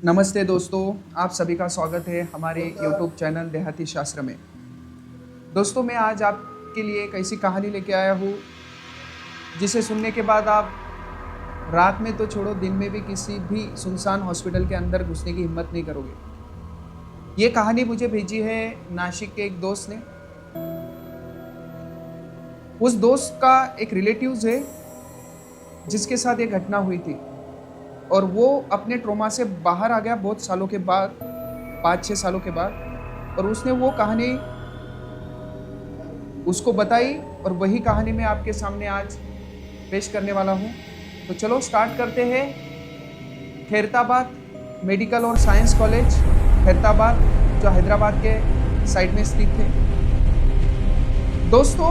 नमस्ते दोस्तों, आप सभी का स्वागत है हमारे YouTube चैनल देहाती शास्त्र में। दोस्तों, मैं आज आपके लिए एक ऐसी कहानी लेके आया हूँ जिसे सुनने के बाद आप रात में तो छोड़ो, दिन में भी किसी भी सुनसान हॉस्पिटल के अंदर घुसने की हिम्मत नहीं करोगे। ये कहानी मुझे भेजी है नासिक के एक दोस्त ने। उस दोस्त का एक रिलेटिव्स है जिसके साथ ये घटना हुई थी और वो अपने ट्रॉमा से बाहर आ गया बहुत सालों के बाद, 5-6 सालों के बाद, और उसने वो कहानी उसको बताई और वही कहानी मैं आपके सामने आज पेश करने वाला हूँ। तो चलो स्टार्ट करते हैं। खैरताबाद मेडिकल और साइंस कॉलेज, खैरताबाद जो हैदराबाद के साइड में स्थित है। दोस्तों,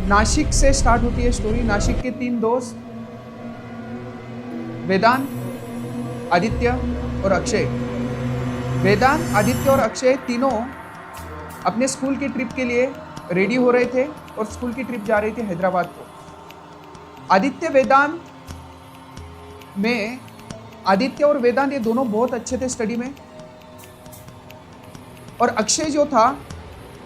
नासिक से स्टार्ट होती है स्टोरी। नासिक के 3 दोस्त वेदांत, आदित्य और अक्षय। वेदांत, आदित्य और अक्षय तीनों अपने स्कूल की ट्रिप के लिए रेडी हो रहे थे और स्कूल की ट्रिप जा रही थी हैदराबाद को। आदित्य और वेदांत ये दोनों बहुत अच्छे थे स्टडी में, और अक्षय जो था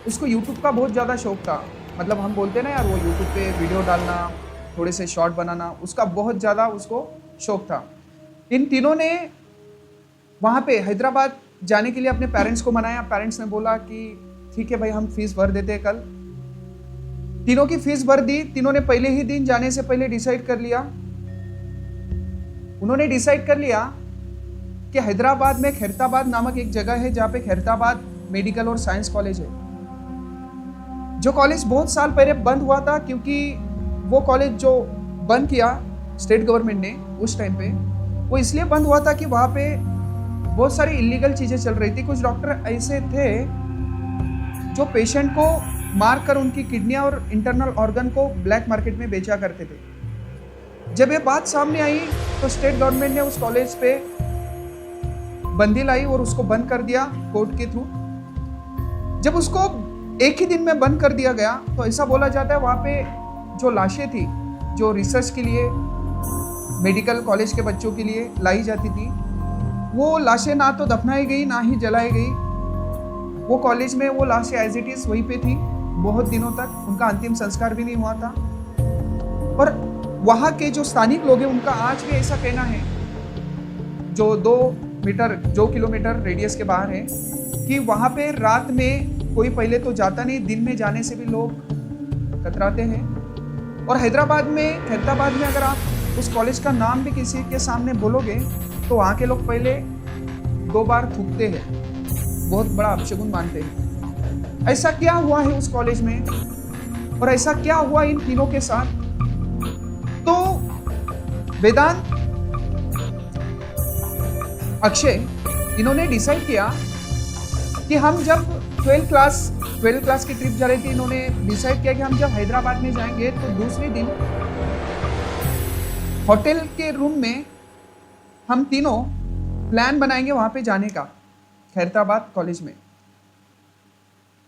उसको यूट्यूब का बहुत ज़्यादा शौक था। मतलब हम बोलते ना यार, वो यूट्यूब पे वीडियो डालना, थोड़े से शॉर्ट बनाना, उसका बहुत ज़्यादा उसको शौक था। इन तीनों ने वहाँ पे हैदराबाद जाने के लिए अपने पेरेंट्स को मनाया। पेरेंट्स ने बोला कि ठीक है भाई, हम फीस भर देते हैं कल। तीनों की फीस भर दी। तीनों ने पहले ही दिन जाने से पहले उन्होंने डिसाइड कर लिया कि हैदराबाद में खैरताबाद नामक एक जगह है जहाँ पे खैरताबाद मेडिकल और साइंस कॉलेज है, जो कॉलेज बहुत साल पहले बंद हुआ था, क्योंकि वो कॉलेज जो बंद किया स्टेट गवर्नमेंट ने उस टाइम पे, वो इसलिए बंद हुआ था कि वहाँ पे बहुत सारी इलीगल चीज़ें चल रही थी। कुछ डॉक्टर ऐसे थे जो पेशेंट को मार कर उनकी किडनियाँ और इंटरनल ऑर्गन को ब्लैक मार्केट में बेचा करते थे। जब ये बात सामने आई तो स्टेट गवर्नमेंट ने उस कॉलेज पे बंदी लाई और उसको बंद कर दिया कोर्ट के थ्रू। जब उसको एक ही दिन में बंद कर दिया गया तो ऐसा बोला जाता है वहाँ पे जो लाशें थी, जो रिसर्च के लिए मेडिकल कॉलेज के बच्चों के लिए लाई जाती थी, वो लाशें ना तो दफनाई गई ना ही जलाई गई। वो कॉलेज में वो लाशें एज इट इज वहीं पे थी बहुत दिनों तक। उनका अंतिम संस्कार भी नहीं हुआ था। और वहाँ के जो स्थानिक लोग हैं उनका आज भी ऐसा कहना है, जो 2 किलोमीटर रेडियस के बाहर है, कि वहाँ पे रात में कोई पहले तो जाता नहीं, दिन में जाने से भी लोग कतराते हैं। और हैदराबाद में, खैरताबाद में अगर आप उस कॉलेज का नाम भी किसी के सामने बोलोगे तो वहाँ के लोग पहले 2 बार थूकते हैं, बहुत बड़ा अपशगुन मानते हैं। ऐसा क्या हुआ है उस कॉलेज में और ऐसा क्या हुआ इन तीनों के साथ? तो वेदांत, अक्षय, इन्होंने डिसाइड किया कि हम जब 12th क्लास की ट्रिप जा रही थी, इन्होंने डिसाइड किया कि हम जब हैदराबाद में जाएंगे तो दूसरे दिन होटल के रूम में हम तीनों प्लान बनाएंगे वहां पे जाने का, खैरताबाद कॉलेज में।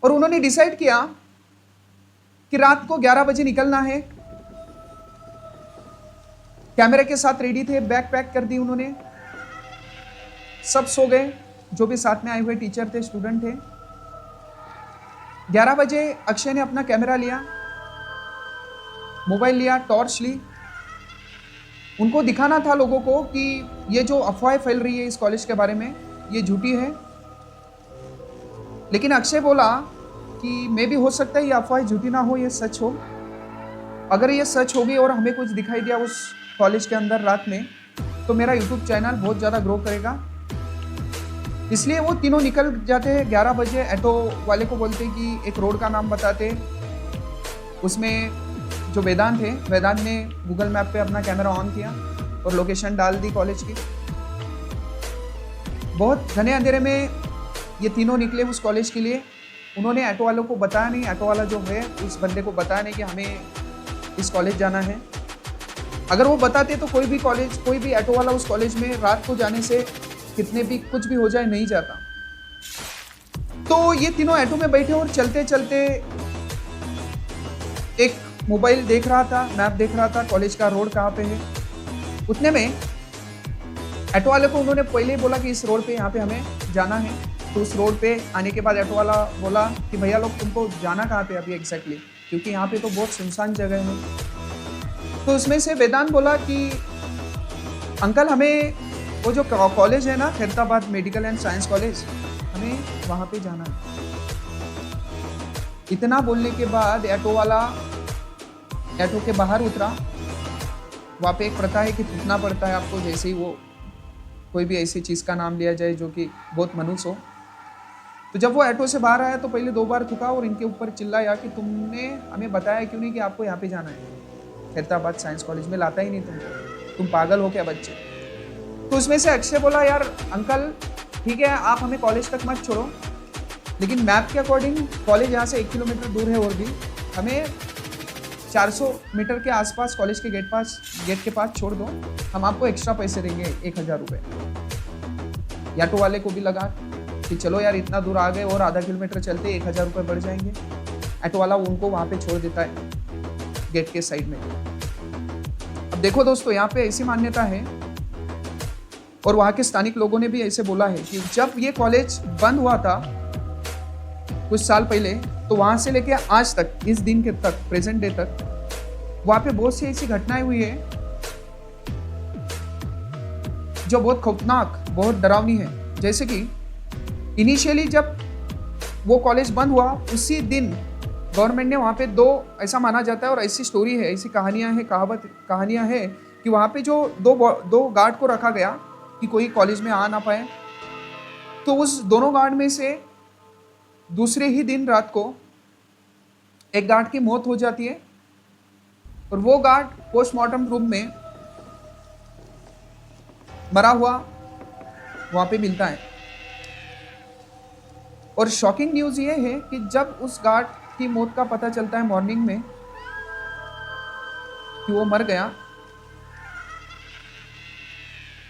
और उन्होंने डिसाइड किया कि रात को 11 बजे निकलना है। कैमरे के साथ रेडी थे, बैग पैक कर दी उन्होंने। सब सो गए, जो भी साथ में आए हुए टीचर थे, स्टूडेंट थे। 11 बजे अक्षय ने अपना कैमरा लिया, मोबाइल लिया, टॉर्च ली। उनको दिखाना था लोगों को कि ये जो अफवाहें फैल रही है इस कॉलेज के बारे में, ये झूठी है। लेकिन अक्षय बोला कि मे भी हो सकता है ये अफवाह झूठी ना हो, ये सच हो। अगर ये सच होगी और हमें कुछ दिखाई दिया उस कॉलेज के अंदर रात में, तो मेरा यूट्यूब चैनल बहुत ज़्यादा ग्रो करेगा। इसलिए वो तीनों निकल जाते हैं 11 बजे। ऑटो वाले को बोलते हैं कि एक रोड का नाम बताते। उसमें जो वेदांत है, वेदांत ने गूगल मैप पे अपना कैमरा ऑन किया और लोकेशन डाल दी कॉलेज की। बहुत घने अंधेरे में ये तीनों निकले उस कॉलेज के लिए। उन्होंने ऑटो वालों को बताया नहीं, ऑटो वाला जो है उस बंदे को बताया नहीं कि हमें इस कॉलेज जाना है। अगर वो बताते तो कोई भी ऑटो वाला उस कॉलेज में रात को जाने से कितने भी कुछ भी हो जाए नहीं जाता। तो ये तीनों ऑटो में बैठे और चलते चलते एक मोबाइल देख रहा था, मैप देख रहा था कॉलेज का रोड कहाँ पे है। उतने में ऑटो वाले को उन्होंने पहले ही बोला कि इस रोड पे यहाँ पे हमें जाना है। तो उस रोड पे आने के बाद ऑटो वाला बोला कि भैया लोग तुमको जाना कहाँ पे अभी एग्जैक्टली, क्योंकि यहाँ पे तो बहुत सुनसान जगह है। तो उसमें से वेदांत बोला कि अंकल हमें वो जो कॉलेज है ना, Khairatabad medical and science college, हमें वहाँ पे जाना है। इतना बोलने के बाद ऑटो वाला ऑटो के बाहर उतरा। वहाँ पे एक प्रथा है कि थूकना पड़ता है आपको, जैसे ही वो कोई भी ऐसी चीज़ का नाम लिया जाए जो कि बहुत मनुष्य हो। तो जब वो ऑटो से बाहर आया तो पहले 2 बार थूका और इनके ऊपर चिल्लाया कि तुमने हमें बताया क्यों नहीं कि आपको यहाँ पे जाना है, खैरताबाद साइंस कॉलेज में लाता ही नहीं तुमको, तुम पागल हो क्या बच्चे। तो उसमें से अक्षय बोला यार अंकल ठीक है आप हमें कॉलेज तक मत छोड़ो, लेकिन मैप के अकॉर्डिंग कॉलेज यहाँ से 1 किलोमीटर दूर है और भी हमें 400 मीटर के आसपास कॉलेज के गेट के पास छोड़ दो, हम आपको एक्स्ट्रा पैसे देंगे 1000 रुपये। ऑटो वाले को भी लगा कि चलो यार इतना दूर आ गए और आधा किलोमीटर चलते 1000 रुपये बढ़ जाएंगे। ऑटो वाला उनको वहाँ पे छोड़ देता है गेट के साइड में। अब देखो दोस्तों यहाँ पे ऐसी मान्यता है और वहाँ के स्थानिक लोगों ने भी ऐसे बोला है कि जब ये कॉलेज बंद हुआ था कुछ साल पहले, तो वहां से लेके आज तक, इस दिन के तक, प्रेजेंट डे तक, वहां पे बहुत सी ऐसी घटनाएं हुई है जो बहुत खौफनाक, बहुत डरावनी है। जैसे कि इनिशियली जब वो कॉलेज बंद हुआ उसी दिन गवर्नमेंट ने वहां पे 2, ऐसा माना जाता है और ऐसी स्टोरी है, ऐसी कहानियां हैं कि वहां पे जो दो गार्ड को रखा गया कि कोई कॉलेज में आ ना पाए। तो उस दोनों गार्ड में से दूसरे ही दिन रात को एक गार्ड की मौत हो जाती है और वो गार्ड पोस्टमार्टम रूम में मरा हुआ वहां पे मिलता है। और शॉकिंग न्यूज ये है कि जब उस गार्ड की मौत का पता चलता है मॉर्निंग में कि वो मर गया,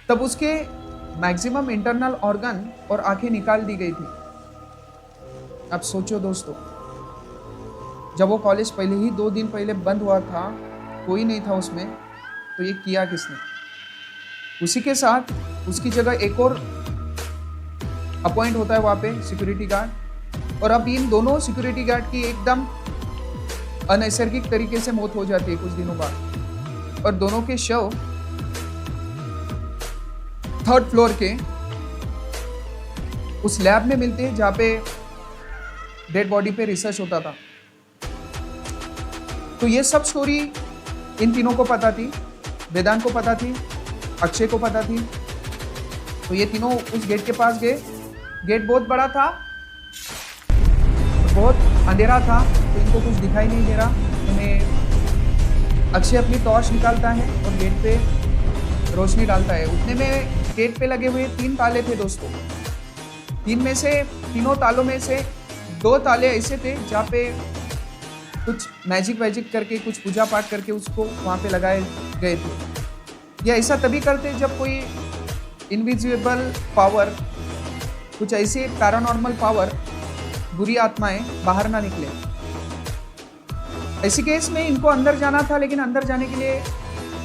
तब उसके मैक्सिमम इंटरनल ऑर्गन और आंखें निकाल दी गई थी। अब सोचो दोस्तों, जब वो कॉलेज पहले ही 2 दिन पहले बंद हुआ था, कोई नहीं था उसमें, तो ये किया किसने? उसी के साथ उसकी जगह एक और अपॉइंट होता है वहाँ पे सिक्योरिटी गार्ड, और अब इन दोनों सिक्योरिटी गार्ड की एकदम अनैसर्गिक तरीके से मौत हो जाती है कुछ दिनों बाद, और दोनों के शव 3rd फ्लोर के उस लैब में मिलते हैं जहाँ पे डेड बॉडी पे रिसर्च होता था। तो ये सब स्टोरी इन तीनों को पता थी, वेदांत को पता थी, अक्षय को पता थी। तो ये तीनों उस गेट के पास गए। गेट बहुत बड़ा था, बहुत अंधेरा था, तो इनको कुछ दिखाई नहीं दे रहा। उन्हें अक्षय अपनी टॉर्च निकालता है और गेट पे रोशनी डालता है। उतने में गेट पे लगे हुए 3 ताले थे दोस्तों। तीनों तालों में से 2 ताले ऐसे थे जहाँ पे कुछ मैजिक करके, कुछ पूजा पाठ करके उसको वहाँ पे लगाए गए थे। ये ऐसा तभी करते जब कोई इनविजिबल पावर, कुछ ऐसी पैरानॉर्मल पावर, बुरी आत्माएं बाहर ना निकले। ऐसी केस में इनको अंदर जाना था, लेकिन अंदर जाने के लिए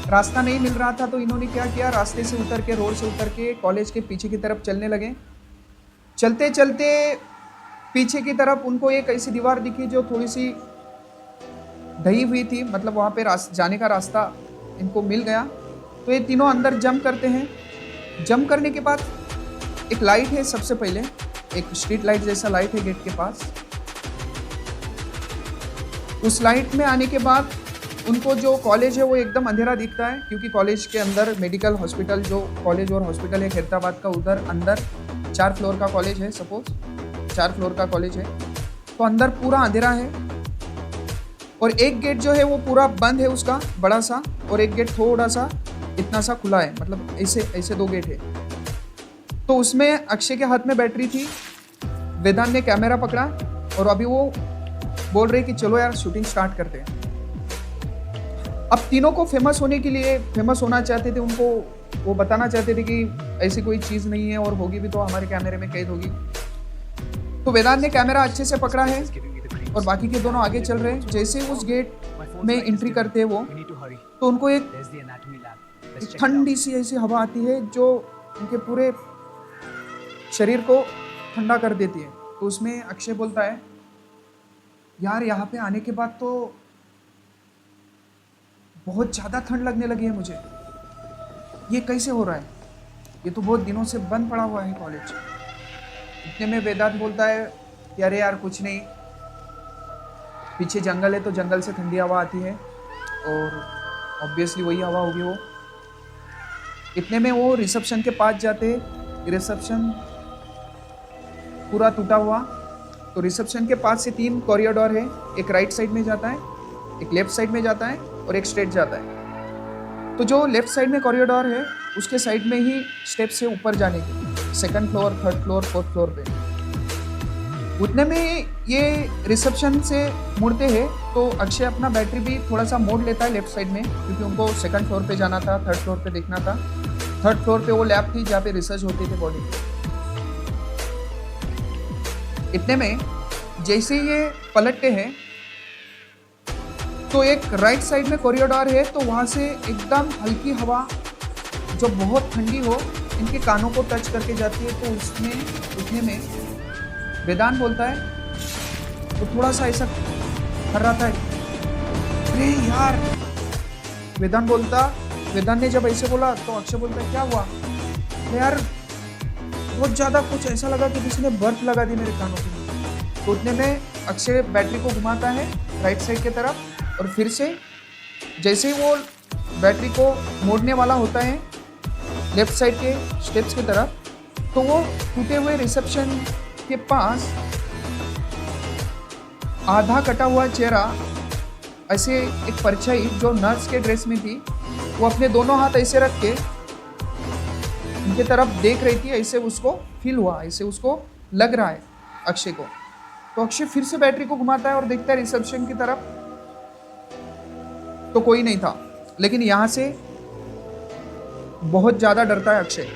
रास्ता नहीं मिल रहा था। तो इन्होंने क्या किया, रास्ते से उतर के, रोड से उतर के कॉलेज के पीछे की तरफ चलने लगे। चलते चलते पीछे की तरफ उनको एक ऐसी दीवार दिखी जो थोड़ी सी ढही हुई थी, मतलब वहाँ पे जाने का रास्ता इनको मिल गया। तो ये तीनों अंदर जंप करते हैं। जंप करने के बाद एक लाइट है, सबसे पहले एक स्ट्रीट लाइट जैसा लाइट है गेट के पास। उस लाइट में आने के बाद उनको जो कॉलेज है वो एकदम अंधेरा दिखता है, क्योंकि कॉलेज के अंदर मेडिकल हॉस्पिटल, जो कॉलेज और हॉस्पिटल है खैरताबाद का, उधर अंदर 4 फ्लोर का कॉलेज है, सपोज 4 फ्लोर का कॉलेज है, तो अंदर पूरा अंधेरा है। और एक गेट जो है वो पूरा बंद है उसका, बड़ा सा, और एक गेट थोड़ा सा इतना सा खुला है, मतलब ऐसे 2 गेट है। तो उसमें अक्षय के हाथ में बैटरी थी, वेदांत ने कैमरा पकड़ा और अभी वो बोल रहे कि चलो यार शूटिंग स्टार्ट करते हैं। अब तीनों को फेमस होने के लिए, फेमस होना चाहते थे, उनको वो बताना चाहते थे कि ऐसी कोई चीज़ नहीं है, और होगी भी तो हमारे कैमरे में कैद होगी। तो वेदांत ने कैमरा अच्छे से पकड़ा है और बाकी के दोनों आगे चल रहे हैं। जैसे उस गेट में एंट्री करते हैं वो, तो उनको एक ठंडी सी ऐसी हवा आती है जो उनके पूरे शरीर को ठंडा कर देती है। तो उसमें अक्षय बोलता है, यार यहाँ पे आने के बाद तो बहुत ज़्यादा ठंड लगने लगी है मुझे, ये कैसे हो रहा है, ये तो बहुत दिनों से बंद पड़ा हुआ है कॉलेज। इतने में वेदांत बोलता है कि अरे यार कुछ नहीं, पीछे जंगल है तो जंगल से ठंडी हवा आती है और ऑब्वियसली वही हवा होगी वो। इतने में वो रिसेप्शन के पास जाते, रिसेप्शन पूरा टूटा हुआ। तो रिसेप्शन के पास से 3 कॉरिडोर है, एक राइट साइड में जाता है, एक लेफ्ट साइड में जाता है और एक स्ट्रेट जाता है। तो जो लेफ्ट साइड में कॉरिडोर है उसके साइड में ही स्टेप से ऊपर जाने के, 2nd floor, 3rd floor, 4th floor पे। उतने में ये रिसेप्शन से मुड़ते हैं तो अक्षय अपना बैटरी भी थोड़ा सा मोड़ लेता है लेफ्ट साइड में, क्योंकि उनको 2nd फ्लोर पे जाना था, 3rd फ्लोर पे देखना था। 3rd फ्लोर पे वो लैब थी जहाँ पे रिसर्च होती थी बॉडी की। इतने में जैसे ये पलटते हैं तो एक राइट साइड में कॉरिडोर है, तो वहाँ से एकदम हल्की हवा जो बहुत ठंडी हो इनके कानों को टच करके जाती है। तो उसमें उठने में वेदांत बोलता है, तो थोड़ा सा ऐसा थर्राता है, अरे यार। वेदांत ने जब ऐसे बोला तो अक्षय बोलता है, क्या हुआ? अरे यार बहुत ज़्यादा कुछ ऐसा लगा कि किसी ने बर्फ लगा दी मेरे कानों पे। तो उतने में अक्षय बैटरी को घुमाता है राइट साइड की तरफ और फिर से जैसे ही वो बैटरी को मोड़ने वाला होता है लेफ्ट साइड के स्टेप्स की तरफ, तो वो टूटे हुए रिसेप्शन के पास आधा कटा हुआ चेहरा, ऐसे एक परछाई जो नर्स के ड्रेस में थी, वो अपने दोनों हाथ ऐसे रख के उनके तरफ देख रही थी। ऐसे उसको फील हुआ, ऐसे उसको लग रहा है अक्षय को। तो अक्षय फिर से बैटरी को घुमाता है और देखता है रिसेप्शन की तरफ, तो कोई नहीं था। लेकिन यहाँ से बहुत ज़्यादा डरता है अक्षय।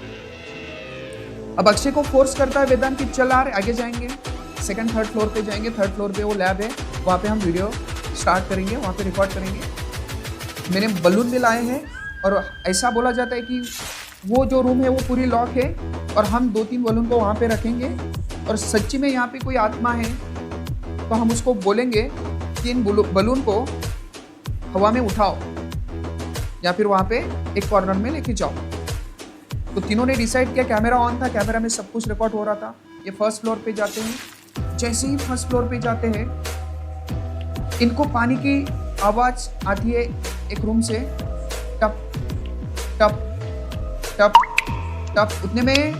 अब अक्षय को फोर्स करता है वेदांत कि चल यार आगे जाएंगे, 2nd 3rd फ्लोर पे जाएंगे। 3rd फ्लोर पे वो लैब है, वहाँ पे हम वीडियो स्टार्ट करेंगे, वहाँ पे रिकॉर्ड करेंगे। मैंने बलून भी लाए हैं और ऐसा बोला जाता है कि वो जो रूम है वो पूरी लॉक है और हम 2-3 बलून को वहाँ पे रखेंगे और सच्ची में यहाँ पे कोई आत्मा है तो हम उसको बोलेंगे कि इन बलून को हवा में उठाओ या फिर वहाँ पे एक कॉर्नर में लेके जाओ। तो तीनों ने डिसाइड किया, कैमरा ऑन था, कैमरा में सब कुछ रिकॉर्ड हो रहा था। ये 1st फ्लोर पे जाते हैं। जैसे ही 1st फ्लोर पे जाते हैं इनको पानी की आवाज़ आती है एक रूम से, टप टप टप टप। उतने में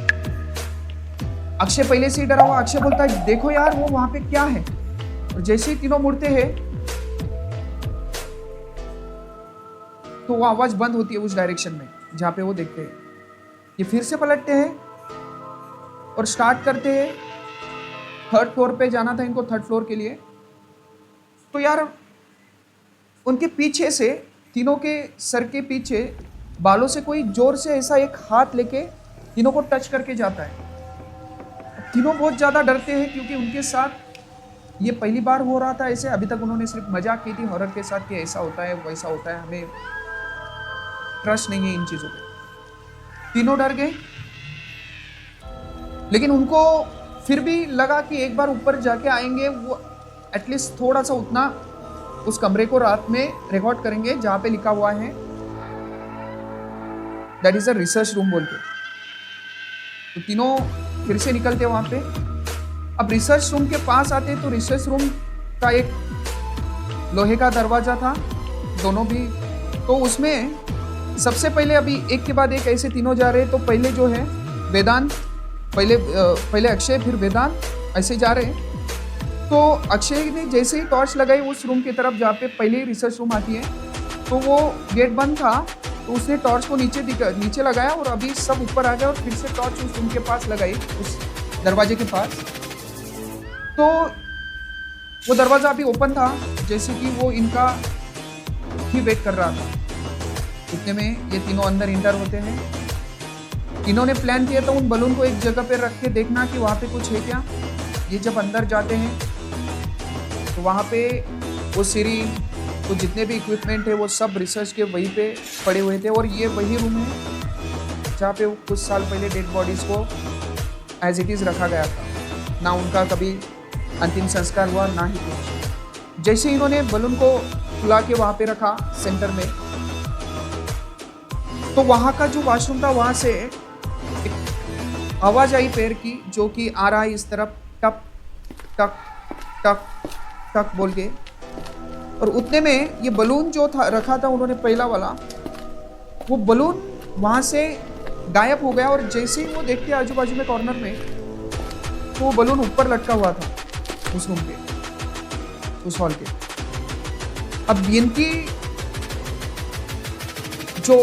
अक्षय पहले से ही डरा हुआ, अक्षय बोलता है, देखो यार वो वहाँ पे क्या है। और जैसे ही तीनों मुड़ते हैं तो वो आवाज़ बंद होती है उस डायरेक्शन में जहाँ पे वो देखते हैं। ये फिर से पलटते हैं और स्टार्ट करते हैं। 3rd फ्लोर पे जाना था इनको, 3rd फ्लोर के लिए। तो यार उनके पीछे से, तीनों के सर के पीछे बालों से कोई जोर से ऐसा एक हाथ लेके तीनों को टच करके जाता है। तीनों बहुत ज़्यादा डरते हैं क्योंकि उनके साथ ये पहली बार हो रहा था ऐसे। अभी तक उन्होंने सिर्फ मजाक की थी हॉरर के साथ कि ऐसा होता है वैसा होता है, हमें ट्रस्ट नहीं है इन चीज़ों पे। तीनों डर गए, लेकिन उनको फिर भी लगा कि एक बार ऊपर जाके आएंगे, वो एटलीस्ट थोड़ा सा उतना उस कमरे को रात में रिकॉर्ड करेंगे जहाँ पे लिखा हुआ है that is a research room बोल के। तो तीनों फिर से निकलते वहाँ पे। अब रिसर्च रूम के पास आते तो रिसर्च रूम का एक लोहे का दरवाजा था, दोनों भी। तो उसमें सबसे पहले अभी एक के बाद एक ऐसे तीनों जा रहे। तो पहले जो है वेदांत, पहले अक्षय फिर वेदांत ऐसे जा रहे। तो अक्षय ने जैसे ही टॉर्च लगाई उस रूम की तरफ जहाँ पे पहले ही रिसर्च रूम आती है, तो वो गेट बंद था तो उसने टॉर्च को नीचे लगाया और अभी सब ऊपर आ गया और फिर से टॉर्च उस रूम के पास लगाई, उस दरवाजे के पास। तो वो दरवाज़ा अभी ओपन था, जैसे कि वो इनका ही वेट कर रहा था। इतने में ये तीनों अंदर इंटर होते हैं। इन्होंने प्लान किया था उन बलून को एक जगह पे रख के देखना कि वहाँ पे कुछ है क्या। ये जब अंदर जाते हैं तो वहाँ पे वो सीरी, तो जितने भी इक्विपमेंट है वो सब रिसर्च के वहीं पे पड़े हुए थे और ये वही रूम है जहाँ पे कुछ साल पहले डेड बॉडीज को एज इट इज़ रखा गया था, ना उनका कभी अंतिम संस्कार हुआ ना ही कुछ। जैसे इन्होंने बलून को फुला के वहाँ पे रखा सेंटर में, तो वहाँ का जो वॉशरूम था वहाँ से एक आवाज़ आई पैर की, जो कि आ रहा है इस तरफ, टक टक टक टक बोल के। और उतने में ये बलून जो था रखा था उन्होंने पहला वाला, वो बलून वहाँ से गायब हो गया। और जैसे ही वो देखते आजू बाजू में कॉर्नर में, तो वो बलून ऊपर लटका हुआ था उस रूम के, उस हॉल के। अब इनकी जो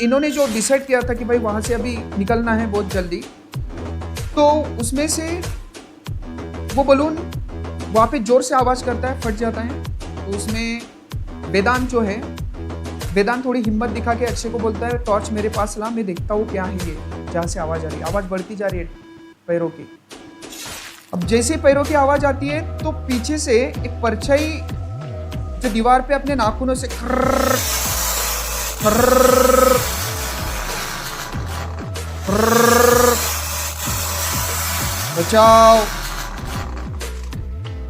इन्होंने जो डिसाइड किया था कि भाई वहाँ से अभी निकलना है बहुत जल्दी, तो उसमें से वो बलून वहाँ पे जोर से आवाज़ करता है, फट जाता है। तो उसमें वेदांत जो है, वेदांत थोड़ी हिम्मत दिखा के अक्षय को बोलता है, टॉर्च मेरे पास ला, मैं देखता हूँ क्या है ये, जहाँ से आवाज़ आ रही है। आवाज़ बढ़ती जा रही है पैरों की। अब जैसे पैरों की आवाज़ आती है तो पीछे से एक परछाई जो दीवार पे अपने नाखूनों से खर्र खर्र खर्र, बचाओ,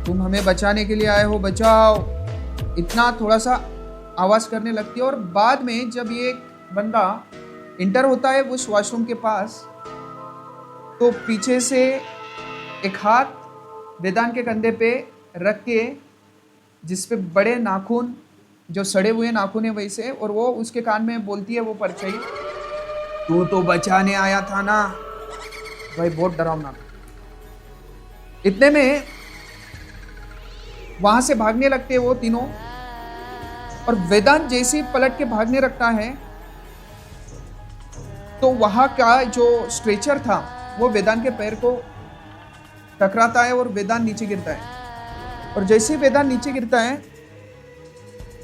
तुम हमें बचाने के लिए आए हो, बचाओ, इतना थोड़ा सा आवाज़ करने लगती है। और बाद में जब ये बंदा इंटर होता है उस वॉशरूम के पास, तो पीछे से एक हाथ वेदांत के कंधे पे रख के, जिस पे बड़े नाखून, जो सड़े हुए नाखून है वैसे, और वो उसके कान में बोलती है वो परछाई, तू तो बचाने आया था ना। भाई बहुत डरावना। इतने में वहां से भागने लगते हैं वो तीनों। और वेदांत जैसे ही पलट के भागने लगता है, तो वहां का जो स्ट्रेचर था वो वेदांत के पैर को टकराता है और वेदांत नीचे गिरता है। और जैसे ही वेदांत नीचे गिरता है,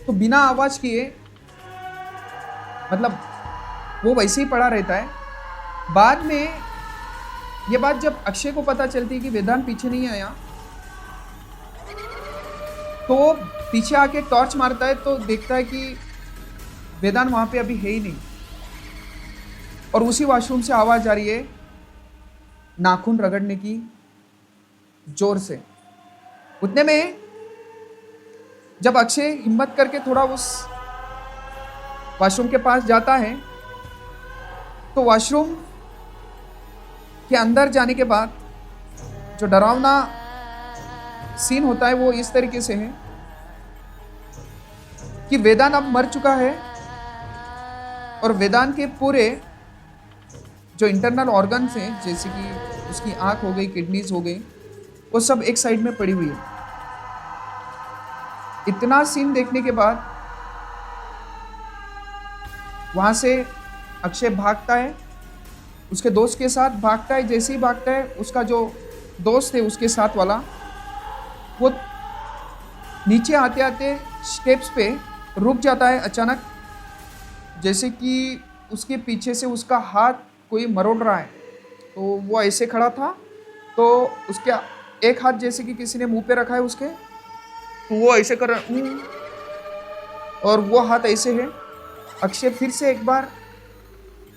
तो बिना आवाज किए, मतलब वो वैसे ही पड़ा रहता है। बाद में ये बात जब अक्षय को पता चलती है कि वेदांत पीछे नहीं आया, तो वो पीछे आके टॉर्च मारता है, तो देखता है कि वेदांत वहां पे अभी है ही नहीं। और उसी वॉशरूम से आवाज आ रही है नाखून रगड़ने की, जोर से। उतने में जब अक्षय हिम्मत करके थोड़ा उस वॉशरूम के पास जाता है, तो वॉशरूम के अंदर जाने के बाद जो डरावना सीन होता है वो इस तरीके से है कि वेदांत अब मर चुका है और वेदांत के पूरे जो इंटरनल ऑर्गन्स हैं, जैसे कि उसकी आंख हो गई, किडनीज हो गई, वो सब एक साइड में पड़ी हुई है। इतना सीन देखने के बाद वहां से अक्षय भागता है, उसके दोस्त के साथ भागता है। जैसे ही भागता है, उसका जो दोस्त है उसके साथ वाला, वो नीचे आते आते स्टेप्स पे रुक जाता है अचानक, जैसे कि उसके पीछे से उसका हाथ कोई मरोड़ रहा है। तो वो ऐसे खड़ा था, तो उसके एक हाथ जैसे कि किसी ने मुंह पे रखा है उसके, तो वो ऐसे कर और वो हाथ ऐसे है। अक्षय फिर से एक बार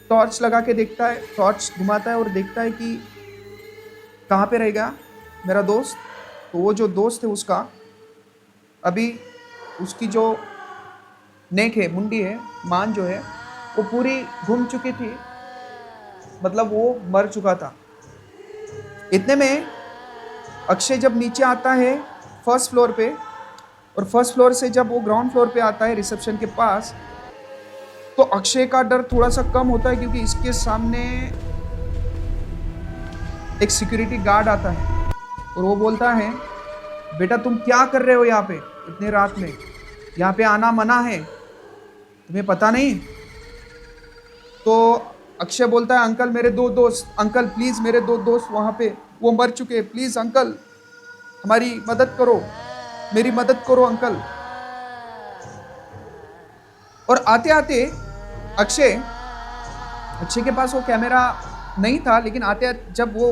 टॉर्च लगा के देखता है, टॉर्च घुमाता है और देखता है कि कहाँ पे रहेगा मेरा दोस्त। तो वो जो दोस्त है उसका, अभी उसकी जो नेक है, मुंडी है, मान जो है, वो पूरी घूम चुकी थी, मतलब वो मर चुका था। इतने में अक्षय जब नीचे आता है फर्स्ट फ्लोर पे, और फर्स्ट फ्लोर से जब वो ग्राउंड फ्लोर पे आता है रिसेप्शन के पास, तो अक्षय का डर थोड़ा सा कम होता है, क्योंकि इसके सामने एक सिक्योरिटी गार्ड आता है और वो बोलता है, बेटा तुम क्या कर रहे हो यहाँ पे इतने रात में, यहाँ पे आना मना है, तुम्हें पता नहीं? तो अक्षय बोलता है, अंकल मेरे दो दोस्त, अंकल प्लीज मेरे दो दोस्त वहाँ पे वो मर चुके, प्लीज अंकल हमारी मदद करो, मेरी मदद करो अंकल। और आते आते अक्षय के पास वो कैमरा नहीं था, लेकिन आते जब वो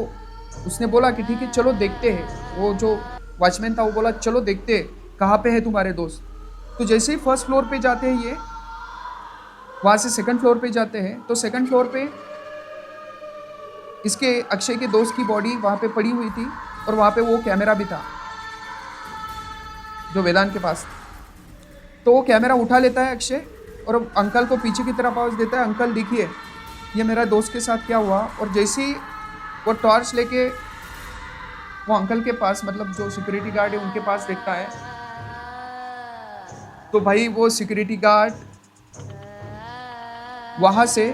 उसने बोला कि ठीक है चलो देखते हैं, वो जो वॉचमैन था वो बोला चलो देखते हैं कहाँ पे है तुम्हारे दोस्त। तो जैसे ही फर्स्ट फ्लोर पे जाते हैं ये, वहाँ से सेकंड फ्लोर पे जाते हैं तो सेकंड फ्लोर पे इसके अक्षय के दोस्त की बॉडी वहाँ पे पड़ी हुई थी और वहाँ पे वो कैमरा भी था जो वेदांत के पास था। तो वो कैमरा उठा लेता है अक्षय और अंकल को पीछे की तरफ आवाज़ देता है, अंकल देखिए ये मेरा दोस्त के साथ क्या हुआ। और जैसे ही वो टॉर्च लेके वो अंकल के पास, मतलब जो सिक्योरिटी गार्ड है उनके पास देखता है, तो भाई वो सिक्योरिटी गार्ड वहाँ से,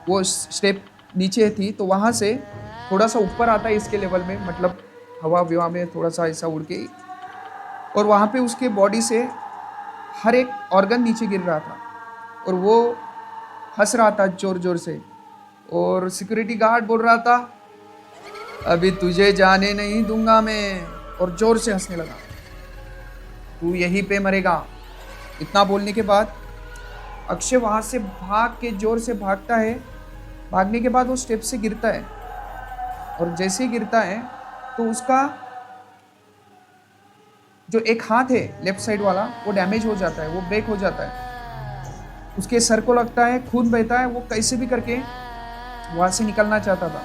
वो स्टेप नीचे थी तो वहाँ से थोड़ा सा ऊपर आता है इसके लेवल में, मतलब हवा विवा में थोड़ा सा ऐसा उड़ के, और वहाँ पे उसके बॉडी से हर एक ऑर्गन नीचे गिर रहा था और वो हंस रहा था जोर जोर से। और सिक्योरिटी गार्ड बोल रहा था, अभी तुझे जाने नहीं दूंगा मैं, और जोर से हंसने लगा, तू यहीं पे मरेगा। इतना बोलने के बाद अक्षय वहाँ से भाग के जोर से भागता है। भागने के बाद वो स्टेप से गिरता है और जैसे ही गिरता है तो उसका जो एक हाथ है लेफ्ट साइड वाला वो डैमेज हो जाता है, वो ब्रेक हो जाता है। उसके सर को लगता है, खून बहता है, वो कैसे भी करके वहाँ से निकलना चाहता था।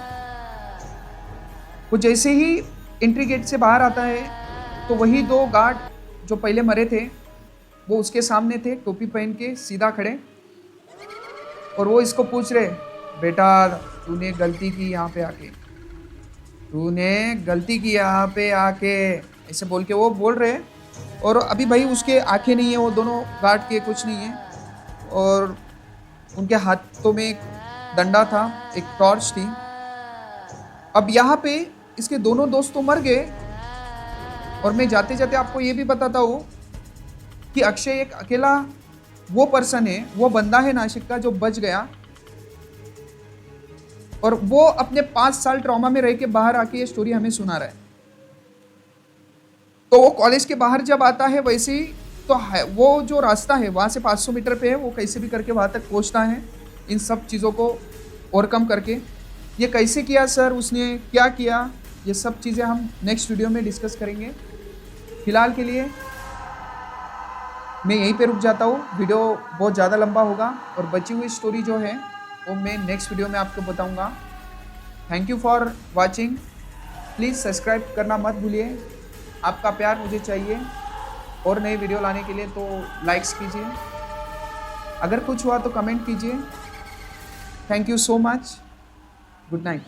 वो जैसे ही एंट्री गेट से बाहर आता है तो वही दो गार्ड जो पहले मरे थे वो उसके सामने थे, टोपी पहन के सीधा खड़े, और वो इसको पूछ रहे, बेटा तूने गलती की यहाँ पे आके, तूने गलती की यहाँ पे आके, ऐसे बोल के वो बोल रहे। और अभी भाई उसके आंखें नहीं है, वो दोनों गार्ड के कुछ नहीं है, और उनके हाथों में एक डंडा था, एक टॉर्च थी। अब यहाँ पे इसके दोनों दोस्त तो मर गए, और मैं जाते जाते आपको ये भी बताता हूँ कि अक्षय एक अकेला वो पर्सन है, वो बंदा है नासिक का जो बच गया, और वो अपने 5 साल ट्रॉमा में रह के बाहर आके ये स्टोरी हमें सुना रहा है। तो वो कॉलेज के बाहर जब आता है वैसे ही तो है, वो जो रास्ता है वहाँ से 500 मीटर पे है, वो कैसे भी करके वहाँ तक पहुँचता है इन सब चीज़ों को ओवरकम करके। ये कैसे किया सर, उसने क्या किया, ये सब चीज़ें हम नेक्स्ट वीडियो में डिस्कस करेंगे। फिलहाल के लिए मैं यहीं पे रुक जाता हूँ, वीडियो बहुत ज़्यादा लंबा होगा और बची हुई स्टोरी जो है वो मैं नेक्स्ट वीडियो में आपको बताऊँगा। Thank you for watching. Please subscribe करना मत भूलिए, आपका प्यार मुझे चाहिए और नई वीडियो लाने के लिए, तो लाइक्स कीजिए, अगर कुछ हुआ तो कमेंट कीजिए। Thank you so much, good night.